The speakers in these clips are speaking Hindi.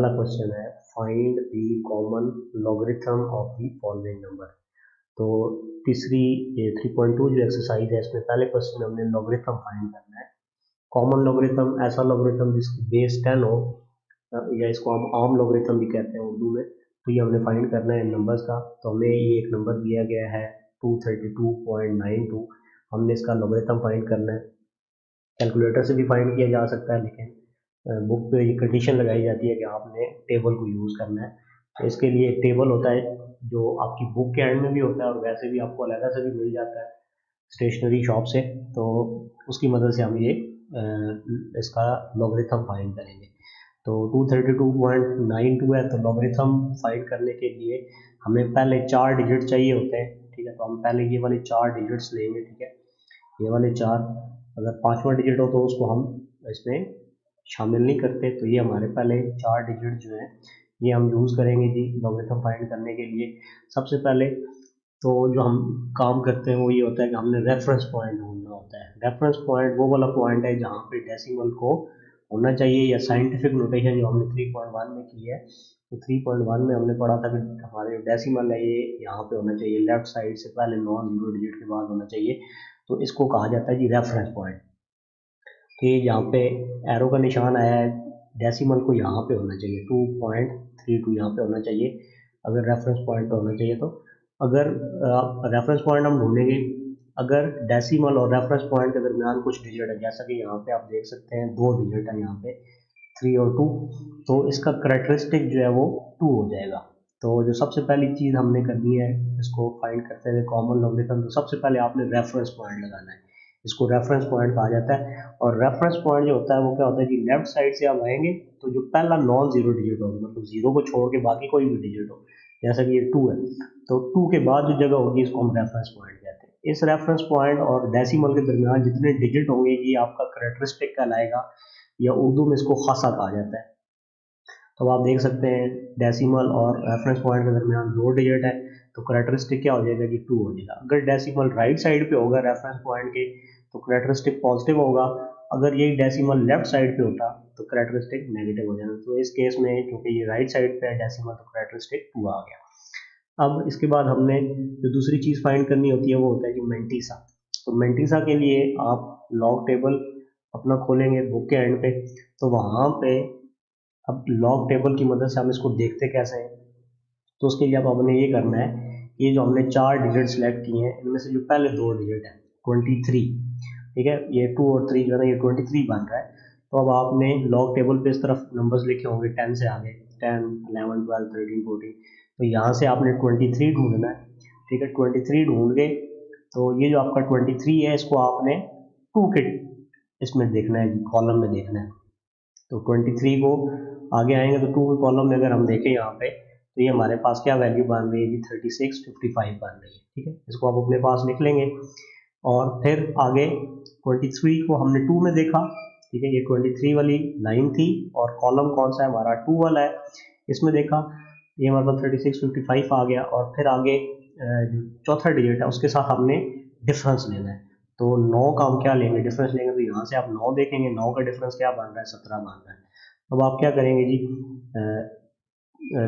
पहला क्वेश्चन है find the common logarithm of the following number. तो तीसरी ये 3.2 जो एक्सरसाइज है इसमें पहले क्वेश्चन में हमने लॉगरिथम फाइंड करना है। कॉमन लॉगरिथम ऐसा लॉगरिथम जिसकी बेस 10 हो, या इसको हम आम लॉगरिथम भी कहते हैं उर्दू में। तो ये हमने फाइंड करना है नंबर्स का। तो हमें ये एक नंबर दिया गया है 232.92। हमने इसका लॉगरिथम फाइंड करना है। कैलकुलेटर से भी फाइंड किया जा सकता है, लेकिन बुक पे ये कंडीशन लगाई जाती है कि आपने टेबल को यूज़ करना है। तो इसके लिए एक टेबल होता है जो आपकी बुक के एंड में भी होता है और वैसे भी आपको अलग से भी मिल जाता है स्टेशनरी शॉप से। तो उसकी मदद से हम ये इसका लॉगरिथम फाइंड करेंगे। तो 232.92 है, तो लॉगरिथम फाइंड करने के लिए हमें पहले 4 डिजिट चाहिए होते हैं। ठीक है, तो हम पहले ये वाले 4 डिजिट्स लेंगे। ठीक है, ये वाले 4, अगर 5वां डिजिट हो तो उसको हम इसमें शामिल नहीं करते। तो ये हमारे पहले 4 डिजिट जो है ये हम यूज़ करेंगे जी लॉगरिथम फाइंड करने के लिए। सबसे पहले तो जो हम काम करते हैं वो ये होता है कि हमने रेफरेंस पॉइंट ढूंढना होता है। रेफरेंस पॉइंट वो वाला पॉइंट है जहाँ पे डेसिमल को होना चाहिए, या साइंटिफिक नोटेशन जो हमने 3.1 में की है। तो 3.1 में हमने पढ़ा था कि हमारे डेसिमल है ये यहाँ पे होना चाहिए, लेफ्ट साइड से पहले नॉन जीरो डिजिट के बाद होना चाहिए। तो इसको कहा जाता है जी रेफरेंस पॉइंट। कि यहाँ पे एरो का निशान आया है, डेसिमल को यहाँ पे होना चाहिए 2.32 यहाँ पे होना चाहिए अगर रेफरेंस पॉइंट पे होना चाहिए। तो अगर रेफरेंस पॉइंट हम ढूंढेंगे, अगर डेसिमल और रेफरेंस पॉइंट के दरमियान कुछ डिजिट है, जैसा कि यहाँ पे आप देख सकते हैं 2 डिजिट है यहाँ पे 3 और 2, तो इसका करेक्टरिस्टिक जो है वो 2 हो जाएगा। तो जो सबसे पहली चीज़ हमने करनी है इसको फाइंड करते हुए कॉमन लॉगरिथम, तो सबसे पहले आपने रेफरेंस पॉइंट लगाना है। इसको रेफरेंस पॉइंट कहा जाता है। और रेफरेंस पॉइंट जो होता है वो क्या होता है कि लेफ्ट साइड से आप आएंगे तो जो पहला नॉन जीरो डिजिट होगा, मतलब जीरो को छोड़ के बाकी कोई भी डिजिट हो, जैसा कि ये 2 है, तो 2 के बाद जो जगह होगी इसको हम रेफरेंस पॉइंट कहते हैं। इस रेफरेंस पॉइंट और डेसिमल के दरमियान जितने डिजिट होंगे ये आपका करेक्टरिस्टिक कहलाएगा, या उर्दू में इसको खासा कहा जाता है। तो आप देख सकते हैं डेसिमल और रेफरेंस पॉइंट के दरमियान 2 डिजिट है, तो करेक्टरिस्टिक क्या हो जाएगा कि 2 हो जाएगा। अगर डेसिमल राइट साइड पे होगा रेफरेंस पॉइंट के तो करेक्टरिस्टिक पॉजिटिव होगा। अगर यही डेसिमल लेफ्ट साइड पे होता तो करेक्टरिस्टिक नेगेटिव हो जाना। तो इस केस में क्योंकि ये राइट साइड पे है डेसिमल, तो करेक्टरिस्टिक 2 आ गया। अब इसके बाद हमने जो दूसरी चीज़ फाइंड करनी होती है वो होता है कि मेंटीसा। तो मेंटीसा के लिए आप लॉग टेबल अपना खोलेंगे बुक के एंड पे, तो वहाँ पे अब लॉग टेबल की मदद से हम इसको देखते कैसे हैं। तो उसके लिए अब हमने ये करना है, ये जो हमने 4 डिजिट सेलेक्ट किए हैं इनमें से जो पहले 2 डिजिट है 23, ठीक है, ये 2 और 3 जो है ना ये 23 बन रहा है। तो अब आपने लॉग टेबल पे इस तरफ नंबर्स लिखे होंगे 10 से आगे, 10, 11, 12, 13, 14। तो यहाँ से आपने 23 ढूंढना है। ठीक है, 23 ढूंढ गए तो ये जो आपका 23 है इसको आपने 2 के इसमें देखना है, कॉलम में देखना है। तो 23 को आगे आएंगे तो 2 के कॉलम में अगर हम देखें यहाँ पे तो ये हमारे पास क्या वैल्यू बन रही है जी 3655 बन रही है। ठीक है, इसको आप अपने पास लिख लेंगे। और फिर आगे 23 को हमने 2 में देखा। ठीक है, ये 23 वाली लाइन थी और कॉलम कौन सा है हमारा 2 वाला है, इसमें देखा ये हमारे पास 3655 आ गया। और फिर आगे जो चौथा डिजिट है उसके साथ हमने डिफरेंस लेना है। तो 9 का हम क्या लेंगे, डिफरेंस लेंगे। तो यहाँ से आप 9 देखेंगे, 9 का डिफरेंस क्या बन रहा है 17 बन रहा है। अब आप क्या करेंगे जी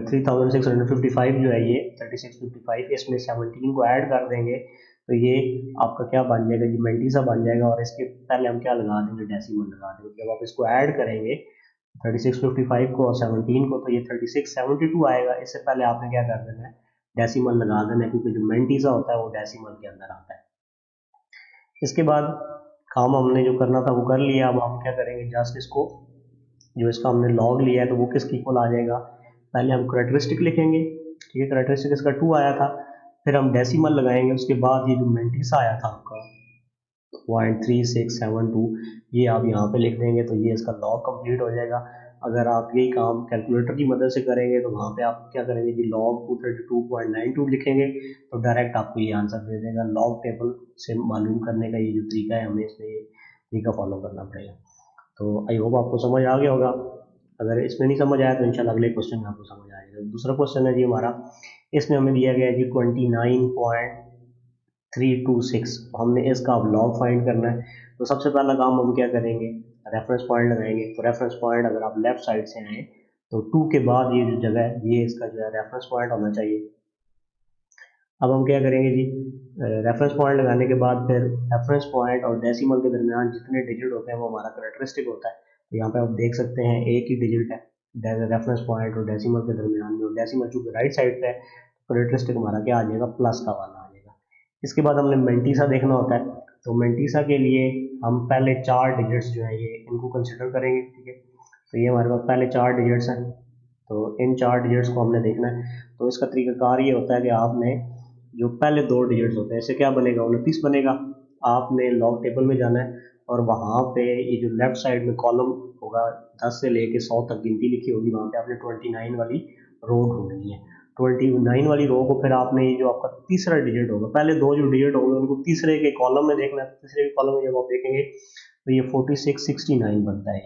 3655 जो है ये 3655 इसमें 17 को ऐड कर देंगे तो ये आपका क्या बन जाएगा जी मेंटीसा बन जाएगा। और इसके पहले हम क्या लगा देंगे डेसिमल लगा देंगे। जब आप इसको ऐड करेंगे 3655 को और 17 को तो ये 3672 आएगा। इससे पहले आपने क्या कर देना है डेसिमल लगा देना है, क्योंकि जो मेंटीसा होता है वो डेसिमल के अंदर आता है। इसके बाद काम हमने जो करना था वो कर लिया। अब हम क्या करेंगे जस्ट इसको जो इसका हमने लॉग लिया है तो वो किसकी इक्वल आ जाएगा। पहले हम करेक्टरिस्टिक लिखेंगे। ठीक है, करेक्टरिस्टिक इसका 2 आया था, फिर हम डेसिमल लगाएंगे। उसके बाद ये जो मेंटीसा आया था आपका 0.3672 ये आप यहाँ पे लिख देंगे तो ये इसका लॉग कंप्लीट हो जाएगा। अगर आप यही काम कैलकुलेटर की मदद से करेंगे तो वहाँ पे आप क्या करेंगे जी लॉग 232.92 लिखेंगे तो डायरेक्ट आपको ये आंसर दे देगा। लॉग टेबल से मालूम करने का ये जो तरीका है हमें इसमें ये तरीका फॉलो करना पड़ेगा। तो आई होप आपको समझ आ गया होगा। अगर इसमें नहीं समझ आया तो इंशाल्लाह अगले क्वेश्चन में आपको समझ आ जाएगा। दूसरा क्वेश्चन है जी हमारा, इसमें हमें दिया गया है जी 29.326। हमने इसका अब लॉग फाइंड करना है। तो सबसे पहला काम हम क्या करेंगे रेफरेंस पॉइंट लगाएंगे। तो रेफरेंस पॉइंट अगर आप लेफ्ट साइड से आए तो 2 के बाद ये जो जगह है ये इसका जो है रेफरेंस पॉइंट होना चाहिए। अब हम क्या करेंगे जी, रेफरेंस पॉइंट लगाने के बाद फिर रेफरेंस पॉइंट और डेसिमल के दरमियान जितने डिजिट होते हैं वो हमारा कैरेक्टरिस्टिक होता है। तो यहाँ पे आप देख सकते हैं एक ही डिजिट है रेफरेंस पॉइंट और डेसिमल के दरमियान में, और डेसिमल चूंकि राइट साइड पे है तो कैरेक्टरिस्टिक हमारा क्या आ जाएगा, प्लस का वाला आ जाएगा। इसके बाद हमने मेंटीसा देखना होता है। तो मेंटीसा के लिए हम पहले 4 डिजिट्स जो है ये इनको कंसिडर करेंगे, ठीक है। तो ये हमारे पास पहले 4 डिजिट्स हैं, तो इन 4 डिजिट्स को हमने देखना है। तो इसका तरीकाकार ये होता है कि आपने जो पहले 2 डिजिट्स होते हैं, इससे क्या बनेगा, 29 बनेगा। आपने लॉग टेबल में जाना है और वहाँ पे ये जो लेफ्ट साइड में कॉलम होगा 10 से लेके 100 तक गिनती लिखी होगी, वहाँ पे आपने 29 वाली रो ढूंढनी है। 29 वाली रो को फिर आपने ये जो आपका तीसरा डिजिट होगा, पहले 2 जो डिजिट होंगे उनको तीसरे के कॉलम में देखना है। तीसरे के कॉलम में जब आप देखेंगे तो ये 46 69 बनता है,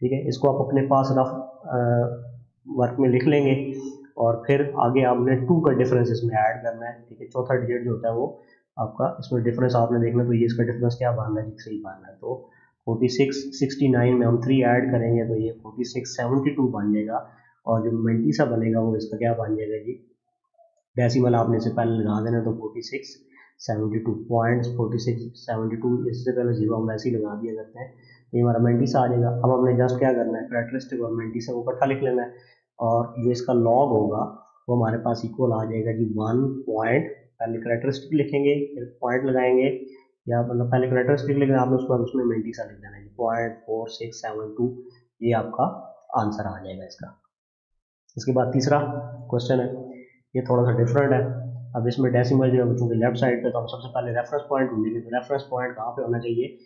ठीक है। इसको आप अपने पास रफ वर्क में लिख लेंगे और फिर आगे आपने 2 का डिफरेंस इसमें ऐड करना है, ठीक है। चौथा डिजिट जो होता है वो आपका इसमें डिफरेंस आपने देखना है, तो ये इसका डिफरेंस क्या बन रहा है, 3 बन रहा है। तो 46 69 में हम 3 ऐड करेंगे तो ये 46 72 बन जाएगा, और जो मेंटीसा बनेगा वो इसका क्या बन जाएगा जी, डेसिमल आपने इसे पहले लगा देना, तो 46 72 पॉइंट्स 46 72, इससे पहले जीरो हम वैसे ही लगा दिया करते हैं, तो ये हमारा मेंटीसा आ जाएगा। अब हमने जस्ट क्या करना है, कैरेक्टरिस्टिक और मेंटीसा को इकट्ठा लिख लेना है, और जो इसका लॉग होगा वो हमारे पास इक्वल आ जाएगा जी 1 पॉइंट, पहले कैरेक्टरिस्टिक लिखेंगे फिर पॉइंट लगाएंगे, या मतलब पहले कैरेक्टरिस्टिक लिखना है आपने, उसके बाद उसमें मेंटीसा लिख देना है, 0.4672, ये आपका आंसर आ जाएगा इसका। इसके बाद तीसरा क्वेश्चन है, ये थोड़ा सा डिफरेंट है। अब इसमें डेसिमल जो है चूंकि लेफ्ट साइड पे, तो हम सबसे पहले रेफरेंस पॉइंट ढूंढेंगे। तो रेफरेंस पॉइंट कहाँ पे होना चाहिए,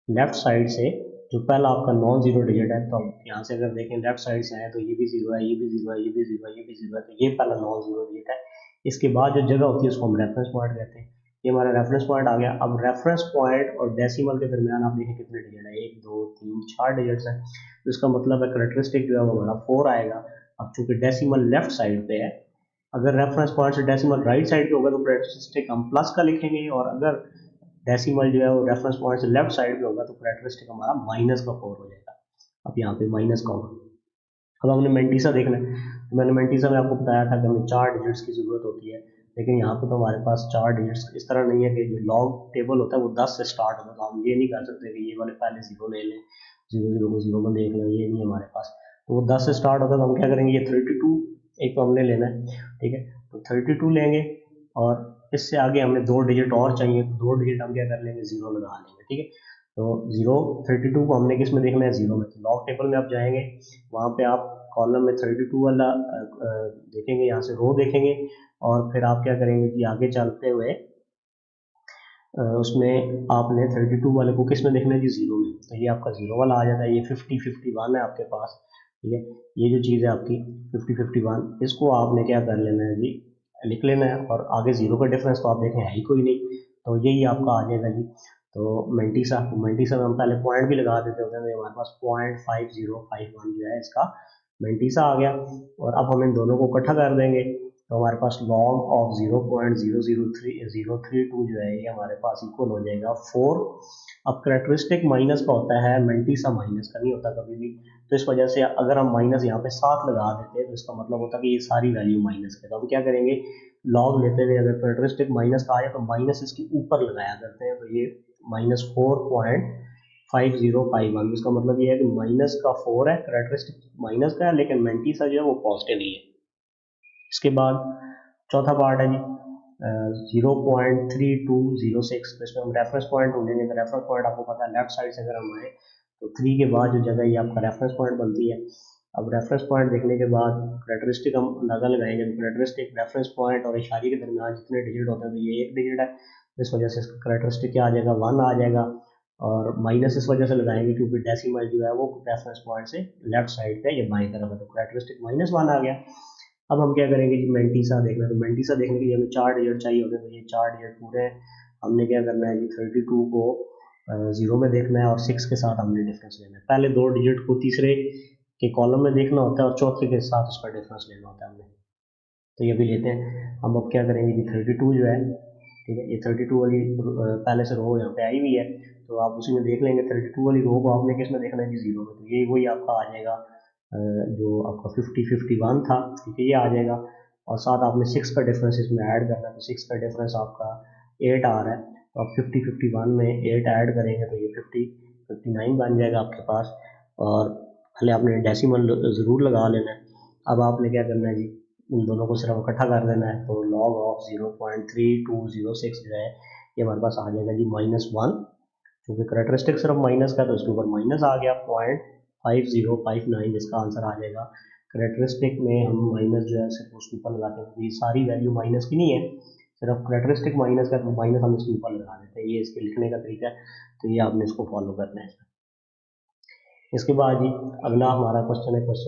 लेफ्ट साइड से जो पहला आपका नॉन जीरो डिजिट है, तो हम यहाँ से अगर देखें लेफ्ट साइड से आए तो ये भी जीरो है, ये भी जीरो है, ये भी जीरो है, ये भी जीरो है, तो ये पहला नॉन जीरो डिजिट है। इसके बाद जो जगह होती है उसको हम रेफरेंस पॉइंट कहते हैं। ये हमारा रेफरेंस पॉइंट आ गया। अब रेफरेंस पॉइंट और डेसिमल के दरमियान आप देखें कितने डिजिट है, 1 2 3 4 डिजिट्स है, तो इसका मतलब है कैरेक्टरिस्टिक जो है वो हमारा 4 आएगा। अब चूंकि डेसिमल लेफ्ट साइड पे है, अगर रेफरेंस पॉइंट से डेसिमल राइट साइड पे होगा तो कैरेक्टरिस्टिक हम प्लस का लिखेंगे, और अगर डेसिमल जो है वो रेफरेंस पॉइंट से लेफ्ट साइड पे होगा तो कैरेक्टरिस्टिक हमारा माइनस का 4 हो जाएगा। अब यहाँ पे माइनस का होगा। अब हमने मेंटीसा देखना है, तो मैंने मेंटीसा में आपको बताया था कि हमें 4 डिजिट्स की जरूरत होती है, लेकिन यहाँ पे तो हमारे पास 4 डिजिट्स इस तरह नहीं है कि जो लॉग टेबल होता है वो 10 से स्टार्ट होता है, तो हम ये नहीं कर सकते कि ये वाले पहले जीरो ले लें, जीरो जीरो को जीरो में देख लें, ये नहीं हमारे पास। तो वो 10 से स्टार्ट होता है, तो हम क्या करेंगे, ये 32 एक तो हमने लेना है, ठीक है। तो 32 लेंगे, और इससे आगे हमें 2 डिजिट और चाहिए, तो 2 डिजिट हम क्या कर लेंगे, जीरो लगा लेंगे, ठीक है। तो जीरो 32 को हमने किस में देखना है, जीरो में। तो लॉग टेबल में आप जाएंगे, वहाँ पे आप कॉलम में 32 वाला देखेंगे, यहाँ से रो देखेंगे, और फिर आप क्या करेंगे कि आगे चलते हुए उसमें आपने 32 वाले को किस में देखना है जी, जीरो में। तो ये आपका जीरो वाला आ जाता है। ये 50 51 है आपके पास, ठीक है। ये जो चीज़ है आपकी 50 51, इसको आपने क्या कर लेना है जी, लिख लेना है, और आगे जीरो का डिफरेंस तो आप देखें है ही कोई नहीं, तो यही आपका आ जाएगा जी। तो मेंटीसा में हम पहले पॉइंट भी लगा देते होते हैं, तो हमारे पास 0.5051 जो है इसका मेंटीसा आ गया। और अब हम इन दोनों को इकट्ठा कर देंगे, तो हमारे पास लॉग ऑफ 0.00332 जो है ये हमारे पास इक्वल हो जाएगा 4। अब कैरेक्टरिस्टिक माइनस का होता है, मेंटीसा माइनस का नहीं होता कभी भी, तो इस वजह से अगर हम माइनस यहाँ पे 7 लगा देते हैं तो इसका मतलब होता है कि ये सारी वैल्यू माइनस के। तो हम क्या करेंगे, लॉग लेते हुए अगर कैरेक्टरिस्टिक माइनस का आए तो माइनस इसके ऊपर लगाया करते हैं, तो ये -4.5051, इसका मतलब ये है कि माइनस का 4 है, कैरेक्टरिस्टिक माइनस का है, लेकिन मेंटीसा जो है वो पॉजिटिव नहीं है। इसके बाद चौथा पार्ट है जी 0.3206, तो इसमें हम रेफरेंस पॉइंट ढूंढेंगे। तो रेफरेंस पॉइंट आपको पता है लेफ्ट साइड से अगर हम आए तो 3 के बाद जो जगह ये आपका रेफरेंस पॉइंट बनती है। अब रेफरेंस पॉइंट देखने के बाद कैरेक्टरिस्टिक हम अंदाजा लगाएंगे, तो कैरेक्टरिस्टिक रेफरेंस पॉइंट और इशारे के दरमियान जितने डिजिट होते हैं, तो ये एक डिजिट है, इस वजह से इसका कैरेक्टरिस्टिक क्या आ जाएगा, 1 आ जाएगा। और माइनस इस वजह से लगाएंगे क्योंकि डेसिमल जो है वो रेफरेंस पॉइंट से लेफ्ट साइड पे ये बाएं तरफ है, तो कैरेक्टरिस्टिक -1 आ गया। अब हम क्या करेंगे जी, मेंटीसा देखना है, तो मेंटीसा देखने के लिए हमें 4 डिजिट चाहिए होते हैं, तो ये 4 डिजिट पूरे हैं। हमने क्या करना है जी, 32 को जीरो में देखना है, और 6 के साथ हमने डिफरेंस लेना है। पहले 2 डिजिट को तीसरे के कॉलम में देखना होता है, और चौथे के साथ उसका डिफरेंस लेना होता है हमने। तो ये भी लेते हैं हम। अब क्या करेंगे कि 32 जो है, ठीक है, ये 32 वाली पहले से रो यहाँ पे आई हुई है, तो आप उसी में देख लेंगे। 32 वाली रो को आपने किस में देखना है जी, जीरो में, तो ये वही आपका आ जाएगा जो आपका 50-51 था, ठीक है, ये आ जाएगा। और साथ आपने 6 का डिफरेंस इसमें ऐड करना है, तो 6 का डिफरेंस आपका 8 आ रहा है, तो आप 50-51 में 8 ऐड करेंगे तो ये 59 बन जाएगा आपके पास। और पहले आपने डेसिमल ज़रूर लगा लेना है। अब आपने क्या करना है जी, इन दोनों को सिर्फ इकट्ठा कर देना है, तो log ऑफ 0.3206 जो है ये हमारे पास आ जाएगा जी -1, क्योंकि करेक्टरिस्टिक सिर्फ माइनस का, तो इसके ऊपर माइनस आ गया, 0.5059 इसका आंसर आ जाएगा। करेक्टरिस्टिक में हम माइनस जो है सिर्फ उसके ऊपर लगाते हैं, ये सारी वैल्यू माइनस की नहीं है, सिर्फ करेक्टरिस्टिक माइनस का, तो माइनस हम इसके ऊपर लगा देते हैं, ये इसके लिखने का तरीका है, तो ये आपने इसको फॉलो करना है। इसके बाद जी अगला हमारा क्वेश्चन है क्वेश्चन